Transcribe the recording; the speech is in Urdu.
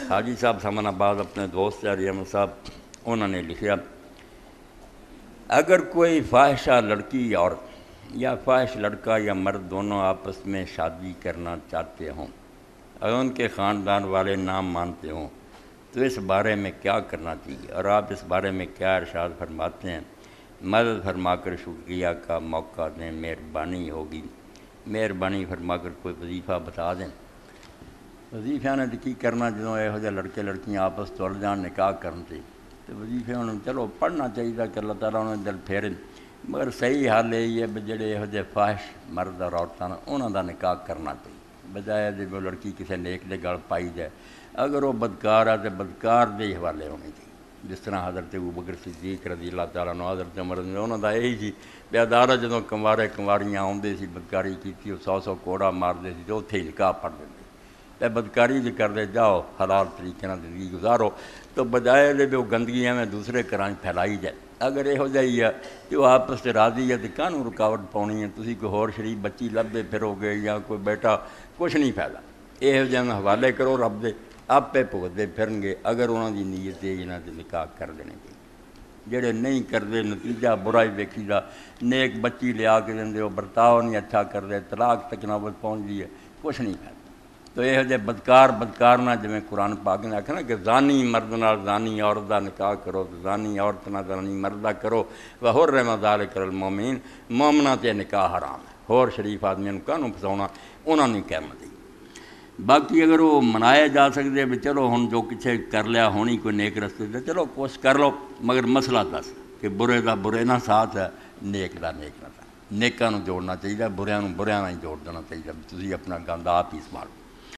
حاجی صاحب سمن آباد اپنے دوست علی احمد صاحب انہوں نے لکھا، اگر کوئی فاحشہ لڑکی اور یا فاحش لڑکا یا مرد دونوں آپس میں شادی کرنا چاہتے ہوں، اگر ان کے خاندان والے نام مانتے ہوں تو اس بارے میں کیا کرنا چاہیے، اور آپ اس بارے میں کیا ارشاد فرماتے ہیں؟ مدد فرما کر شکریہ کا موقع دیں، مہربانی ہوگی، مہربانی فرما کر کوئی وظیفہ بتا دیں۔ وظیفہ نے کی کرنا جدوں یہو جہے لڑکے لڑکیاں آپس تل جان نکاح کرن تے وظیفے انہوں چلو پڑھنا چاہیے کہ اللہ تعالیٰ انہوں نے دل پھیرے، مگر صحیح حال یہی ہے بھی جڑے یہو جہے فاحش مرد اور عورتاں انہوں دا نکاح کرنا چاہیے، بجائے جب وہ لڑکی کسی نیک دے گل پائی جائے۔ اگر وہ بدکار ہے تو بدکار دے ہی حوالے ہونے چاہیے، جس طرح حضرت ابوبکر صدیق رضی اللہ تعالیٰ عنہ، حضرت عمر انہوں دا یہی سی بے ادارہ جدوں کنوارے کنواریاں آؤندے سی بدکاری کیتی، وہ 100 کوڑا ماردے سی تو اتھے ہی نکاح پڑھ دیندے، تے بدکاری جو کردے جاؤ حلال طریقے نال زندگی گزارو، تو بجائے دے وہ گندگی میں دوسرے گھراں پھیلائی جائے۔ اگر یہو جہی ہے کہ وہ آپس سے راضی ہے تو کانوں رکاوٹ پاؤنی ہے، تسی کوئی ہور شریف بچی لبے پھرو گے یا کوئی بیٹا، کچھ نہیں فائدہ۔ یہو جہے حوالے کرو رب دے، آپے بھگتتے پھرن گے، اگر انہوں دی نیت ہے انہاں دے نکاح کر دینے چاہیے۔ جڑے نہیں کردے نتیجہ برا ہی ویکھی دا، نیک بچی لیا کے دیں وہ برتاؤ نہیں اچھا کردے، طلاق تک نوبت پہنچ گئی ہے، کچھ نہیں فائدہ۔ تو یہ جے بدکار نہ جویں قرآن پاک نے آکھا نا کہ زانی مرد نال زانی عورت دا نکاح کرو، تو زانی عورت نال زانی مرد دا کرو، وحرم ذالک علی المؤمنین، مومناں تے نکاح حرام ہے، ہور شریف آدمیاں نوں کانوں پھساونا انہاں نے قیامت دی۔ باقی اگر وہ منائے جا سکتے بھی چلو ہن جو کچھ کر لیا ہونی کوئی نیک رستے سے چلو کوشش کر لو، مگر مسئلہ دس کہ برے دا برے نہ ساتھ ہے، نیک دا نیک نہ ساتھ، نیکاں نوں جوڑنا چاہیے، بریاں نوں بریاں نال ہی جوڑ دینا چاہیے، تسی اپنا گند آپ ہی سنبھالو۔